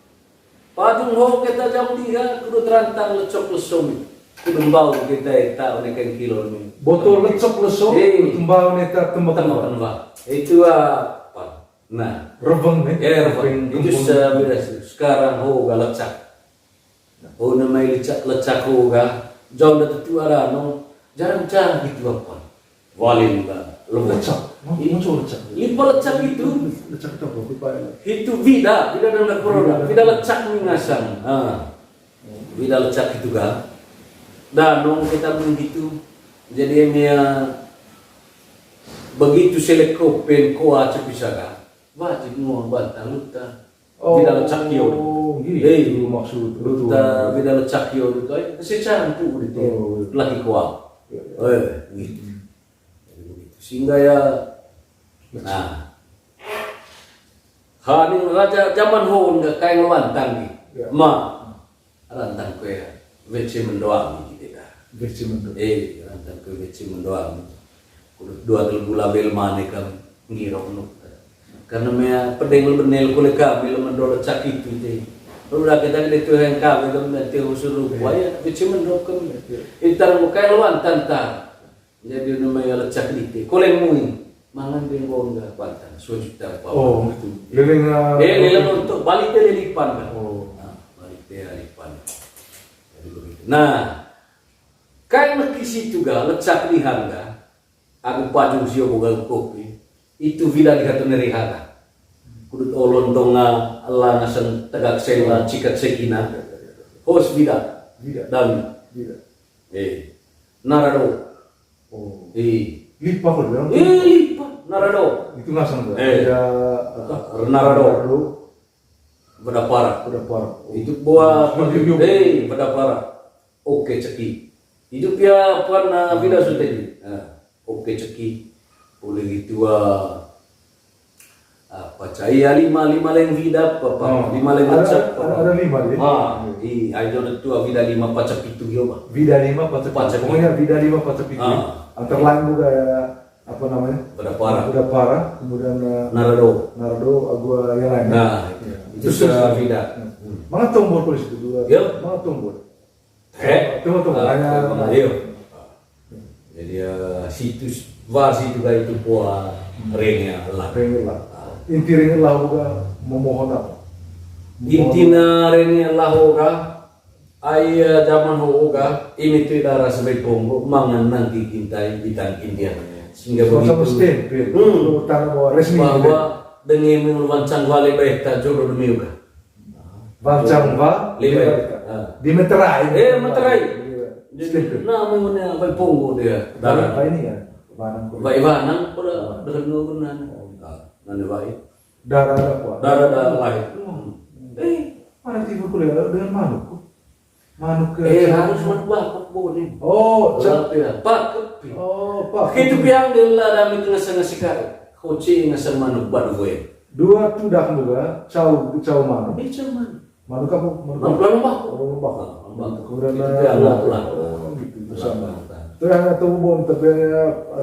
Pajung ho kita jam 3 kudu terantang lecok lesung. Kudu bau kita tak menekan kilo ni. Botol lecok lesung, tembau neta tembak. Itu apa? Nah, rebeng nih. Rebeng. Itu sekarang ho ga lecak. Ho namai lecak ho ga. Jauh dah tu ada no. Jarang gitu apa? Walim ga. Lecak. Muncul lecak. Lipa lecak itu. Lecak itu apa? Itu vida dalam corona. Vida lecak mingasang. Vida lecak itu ga. Danong kita begitu, jadi begitu seleko penkoa cepisaka, wajib mau bantah luta, tidak lecak yo, itu maksud luta tidak lecak yo itu, secara tu itu lagi koa, gitu, sehingga ya, nah, hanin raja zaman ho nggak kayak ngelantang gitu, rantang kue, WC mendoang. WC mendoang. Rantang ke WC mendoang. Dua gula bel mane kam ngirok no. Karena mea pedeng benel kule kabil mendola cak itu teh. Udah kita itu yang kabil kam nanti usuru waya WC mendoang kam. Itar mukai lawan tanta. Jadi namanya lecak dite. Kule mui mangan bengong enggak pantan. Sujuta apa. Oh itu. Leleng untuk balik teh lipan kan. Balik teh lipan. Nah, kain kisi juga lecak lihan ga, aku pajung sio bogal kopi, itu vida dihatu nerihara. Kudut olon donga Allah nasan tegak sela cikat sekina, hos vida, dan narado, lipa kok bilang? Lipa, narado, itu ngasang ga? Narado, bedapara, itu buah, bedapara, oke ceki. Hidup ya puan vida sudah ini, oke ceki, boleh gitu apa cahaya lima yang vida apa 5 yang lecak ada 5 ya? Ayo itu vida 5 pacak itu ya pak. Vida 5 pacak, pokoknya vida 5 pacak itu. Antara lain juga apa namanya? Bedapara, kemudian Narado, agua yang lain. Nah, itu sudah vida. Mana tombol polisi itu dua? Mana tombol? Tunggu hanya jadi situs wasi juga itu buah ringnya lah. Inti ringnya lah juga memohon apa? Intina ringnya lah juga ayah zaman juga ini tu darah sebagai pombo mangan nanti kintai bidang India sehingga begitu resmi bahwa dengan menguncang wale berita jodoh demi juga. Bancang va di meterai. Meterai. Jadi namanya apa punggu dia. Darah apa ini ya? Banang pada dengan benar. Nanda baik. Darah apa? Darah lain. Mana tiba kuliah dengan Maluku? Manuk harus manuk bakok boleh. Oh, Pak kepi. Oh, Pak. Itu biang dia dami tengah ngasih kari. Koci ngasih manuk baru gue. Dua tudak juga, cau manuk. Bicara manuk. Manuk apa? Manuk bakok. Oh, bakok. Kemudian Gitu bersama. Terus ada tuh bom tapi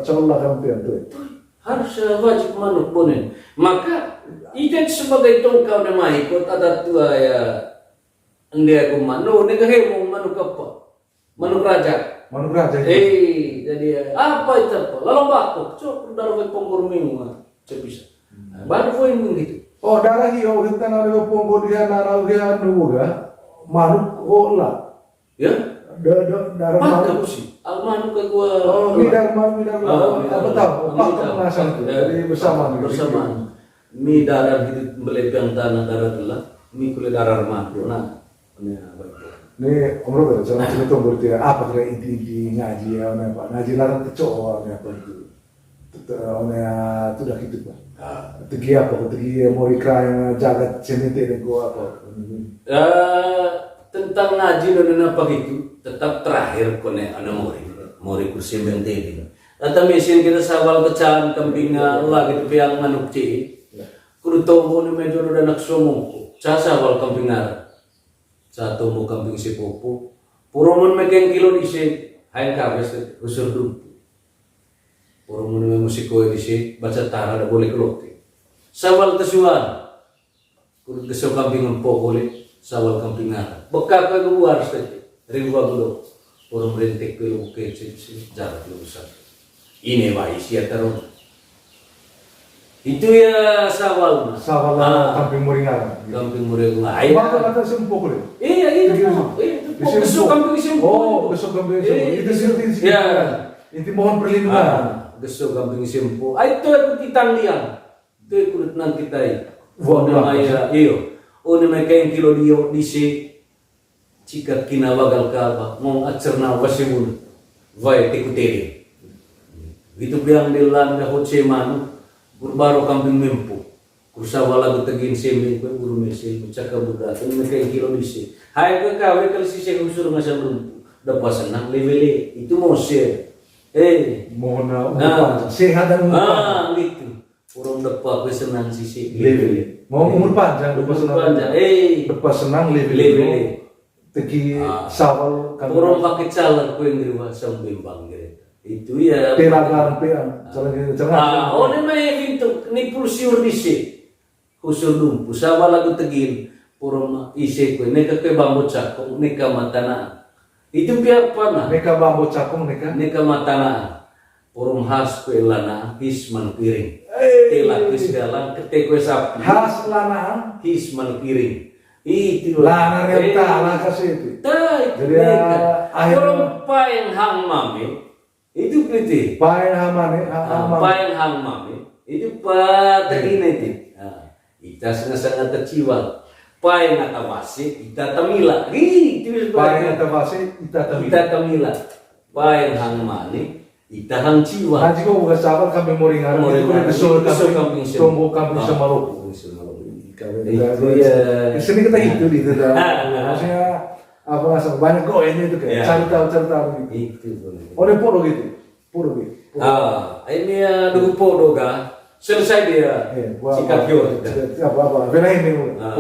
cau lah kan tuh. Harus wajib manuk boleh. Maka itu sebagai tongkau nama ikut ada tua ya. Dia aku manuk, dia kehemu manuk apa? Manuk raja. Manuk raja. Jadi apa itu apa? Lalu bakok, cok darah penggor minggu, bisa. Baru poin gitu. Oh darah hiu kita naruh ponggol dia naruh dia nuga manuk olah. Ya? Darah manuk sih. Manuk ke gua. Oh midar apa tahu? Pak pengasan itu. Jadi bersama. Mi darah gitu melebang tanah darah telah. Mi kulit darah manuk. Nah. Ini Om Robert, jangan cerita berarti apa kira inti ngaji ya, apa ngaji larang kecok apa itu, itu dah gitu pak. Tegi apa, tegi mau ikra jaga cemete dan gua apa? Tentang ngaji dan apa gitu, tetap terakhir kone ada mori kursi benteng. Tentang mesin kita sawal kecan kambingnya lah gitu yang manuk ci, kudu tunggu nih meja udah nak somong, sawal kambingar. Satu mau kambing si popo, puromon megang kilo di sini, hai kabes usur dulu. Puromon memang musiko di sini, baca tara ada boleh keluar. Sawal tesuan, kudu kesok kambing empok boleh, sawal kambing ngara. Bekak ke luar saja, ribuan dulu. Purom rentek ke luar sini, jarak lebih besar. Ini wajib ya terus. Itu ya sawal. Sawal kambing muringan. Kambing muringan. Apa kata sempok deh? Iya itu. Besok kambing sempok. Oh, besok kambing sempok. Itu sih. Ya. Itu mohon perlindungan. Besok kambing sempok. Itu aku kitang liang. Itu kulit nang kita. Namanya iyo. Namanya kayak kilo dio di si cikat kina bagal kaba. Mau acerna wasimun. Vai tikuteri. Itu biang dilan dah hoce manu. Berbaro kambing mempu, kusawala betagin semen kue buru mesin, cakap budak, ini mereka yang kilo misi. Hai ke kawe kalau sisi usur ngasam mempu, dapat senang levele itu mau share. Mohon sehat dan umur panjang. Gitu. Orang dapat kue senang sisi levele. Mau umur panjang, dapat senang. Dapat senang levele. Tegi sawal. Orang pakai calon kue ngiriwa sam bimbang gitu. Itu ya pelagan cerah. Ini mah pintu ni pulsiur disi khusus lumpu sama lagu tegin purma isi ko neka ke bambu cakung neka matana itu pihak pana neka bambu cakung neka matana purum khas ko lana hisman piring telak segala kete ko sapi khas lana hisman piring itu lana renta kasih itu jadi akhirnya yang hang mami itu kriti paen hamane paen hang mami itu pategina itu ita sangat terciwal paen atawasi ita tamila gitu paen atawasi ita tamila paen hang mani ita hang ciwal haji ko bukan sabar kami moringan itu boleh besok kami tombo kami semaluku itu ya sini kita itu di itu maksudnya apa nggak banyak goyangnya itu kayak cari tahu itu oleh poro gitu. Ini ya dulu podo ga selesai dia sikat yo apa ini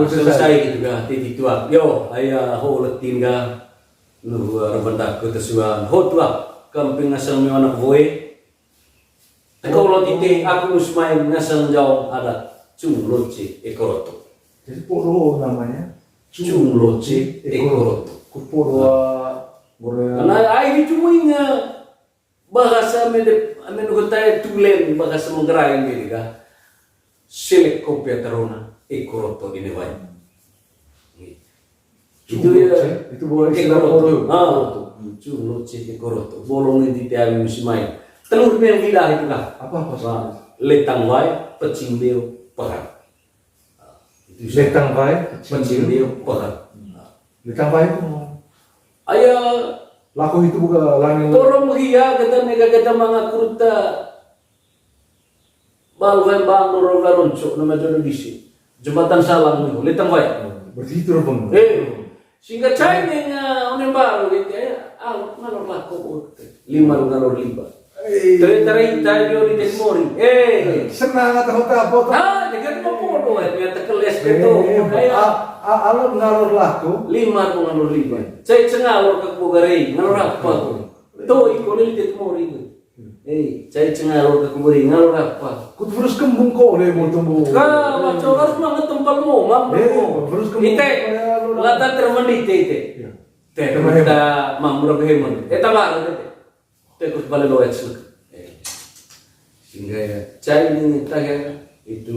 selesai gitu ga titik tua yo ayah ho letin ga lu rebentak ke tesuan ho tua kamping ngasal mewana voe kalau titik aku usmain ngasal jauh ada cumloce ekoroto jadi poro namanya cumloce ekoroto kuporo karena air itu cuma bahasa menurutnya tulen bahasa menggerai gitu kan selek kopi terona ekoroto ini wae itu ya itu boleh ekoroto cumloce ekoroto bolong di tiang musimai telur yang bilah itu lah apa letang wae pecing beo perat letang wae pecing beo perat letang wae itu ayah laku itu bukan langit orang hiya kata nega mga kurta balwan bang roronco nama jodoh disi jembatan salam itu letang wae berarti itu bang Sehingga China yang baru gitu ya, ngalor laku 5 ngalor 5. Teri tayo di Tesmori. Senang atau apa? Jangan mau podo ya, biar tekeles gitu. Alam ngalor laku 5 ngalor 5. Saya cengalor ke Bogari, ngalor apa? Tuh ikut di Tesmori. Saya cengalor ke Bogari, ngalor apa? Kut terus kembung kok deh mau tumbuh. Macam harus banget tempat mau, mampu. Terus kembung. Lata termandi ite. Kita mampu hemat. Tabar ite. Terus balik loet sehingga ya cai ini itu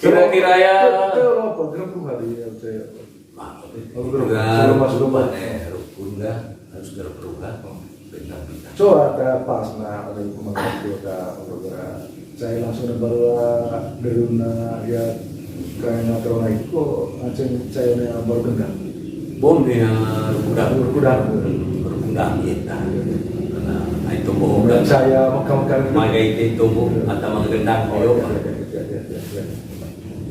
kira-kira ya apa gerbu hari ya saya rukun harus gerbu coba ada pas ada kemarin itu ada beberapa saya langsung baru deruna ya kayak corona itu kok aceh saya baru genggam bom dia berkudang kita karena itu bohong saya makan magai itu atau menggendang yo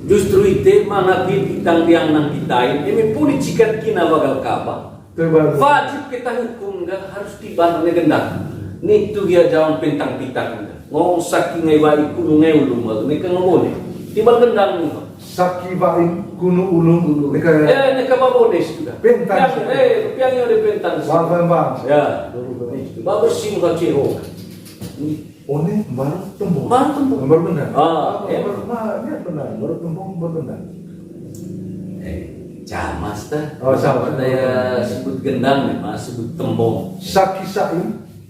justru itu manakit kitang tiang nang kita ini pun cikat kina bagal kapa wajib kita hukum dah harus tiba gendang ni tu dia jawab pentang pitang ngomong saking ngai kuno ngai ulum ni kan ngomong tiba gendang ni Saki baik kuno ulung neka babones sudah pentang rupiahnya ada pentang bang ya bagus sih muka cero one baru tembung baru benar baru tembung baru benar camas dah camas saya sebut gendang nih mas sebut tembong saki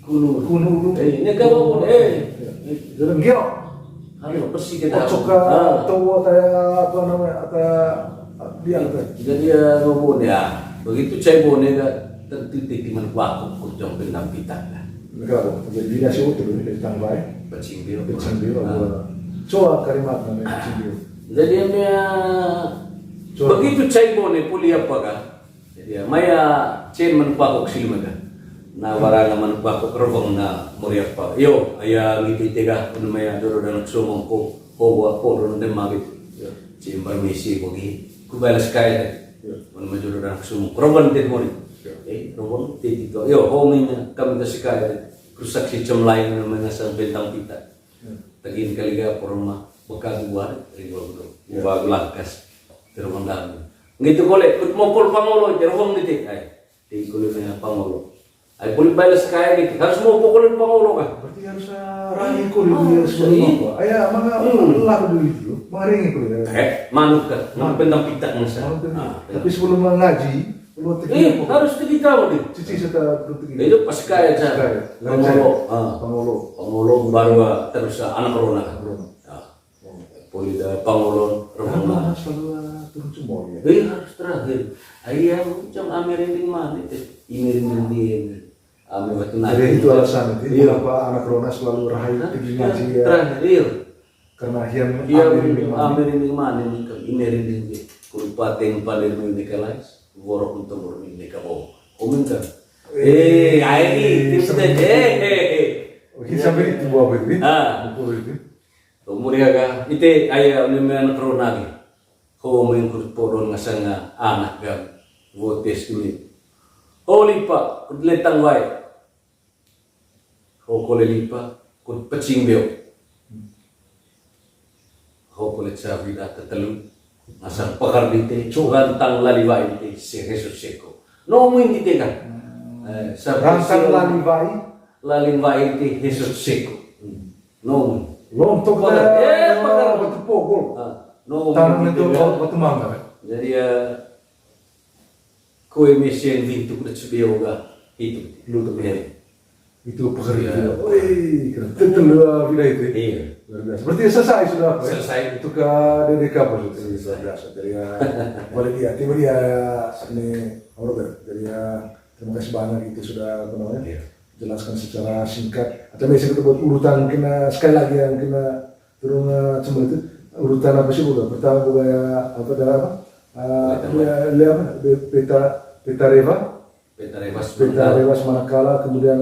kuno ulung neka babones jadi giok harus bersih kita coka tahu apa namanya dia jadi ya ngomong ya begitu saya bone tertitik di mana waktu kurang bentang pitang lah negara jadi dia sih itu dari tangbai bercimbir coba kalimat namanya bercimbir jadi begitu saya bone kuliah apa kan jadi maya cen menpakok silmaga na waranga manpakok robong na moriak pa yo aya ngiti tega kun maya doro dan sumong ko wa ko ron dem magit cen permisi bogi ku balas kaya kun majuro dan sumong robon det mori robon titi to yo homing kami ta sikaya rusak si lain na mga sa bentang pita tagin kaliga porma bakaguar rigo ubag langkas terwandang ngitu kole kut mokol pangulo jerong ditik ay di kulo na pangulo ay boleh balas kaya gitu harus mau pukulin pangulo kan berarti harus rangi kulo dia sebelum apa ayah mga lah dulu itu mga ringi kulo manuk kan manuk bentang pita nasa tapi sebelum mengaji harus kita deh cici serta berarti itu pas kaya aja pangulo baru terus anak corona boleh dah pangulo romana selalu turun semua ya harus terakhir ayah macam Amerinding mana Amerinding ame batu naik jadi itu alasan itu kenapa anak corona selalu rahayu tinggi ngaji ya terakhir karena yang Amerinding mana Amerinding kurupateng paling menekalais borok untuk bermin nekabo komentar ini tim kita sampai itu buat itu kemudian kan itu ayah nemen corona lagi kau mengikut poron ngasanga anak kan votes ini lipa letang wae kau lipa kut pecing beo kau sabi dah tertelu asal pakar dite curan tang lali wae dite Jesus seko no mo hindi kan rantang lali wae dite Jesus seko no lontok pakar batu pokol no tanam itu batu mangga jadi kue mesin vintu kuda cubeo ga itu lu tuh itu pekerja keren tidak itu luar biasa berarti selesai sudah selesai itu ke DDK apa itu luar biasa dari boleh dia tiba dia ini Robert dari terima kasih banyak itu sudah apa namanya jelaskan secara singkat atau misalnya kita buat urutan kena sekali lagi yang kena turun cuma itu urutan apa sih bukan pertama bukan apa dalam peta revas manakala kemudian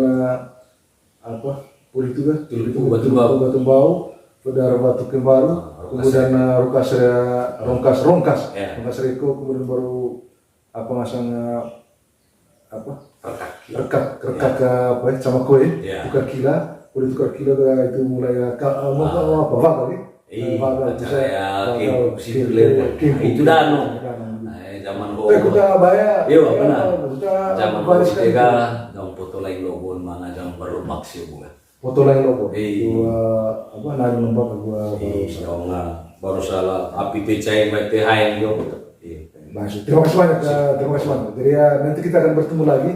apa politika batu bau pada batu kembaru kemudian rongkas reko kemudian baru apa masangnya apa Perkaki. rekat apa ya, sama kue Ya. tukar kila udah tukar kila itu mulai mau apa kali Acara itu dano. Zaman ho. kita bayar Iya benar. Zaman ho tega dong foto lain logon mana jam baru maksio bukan. foto lain logo Iya. gua apa nari lembak gua Iya baru salah api pecah baik teh hayang yo. Iya. masuk terima kasih banyak jadi ya nanti kita akan bertemu lagi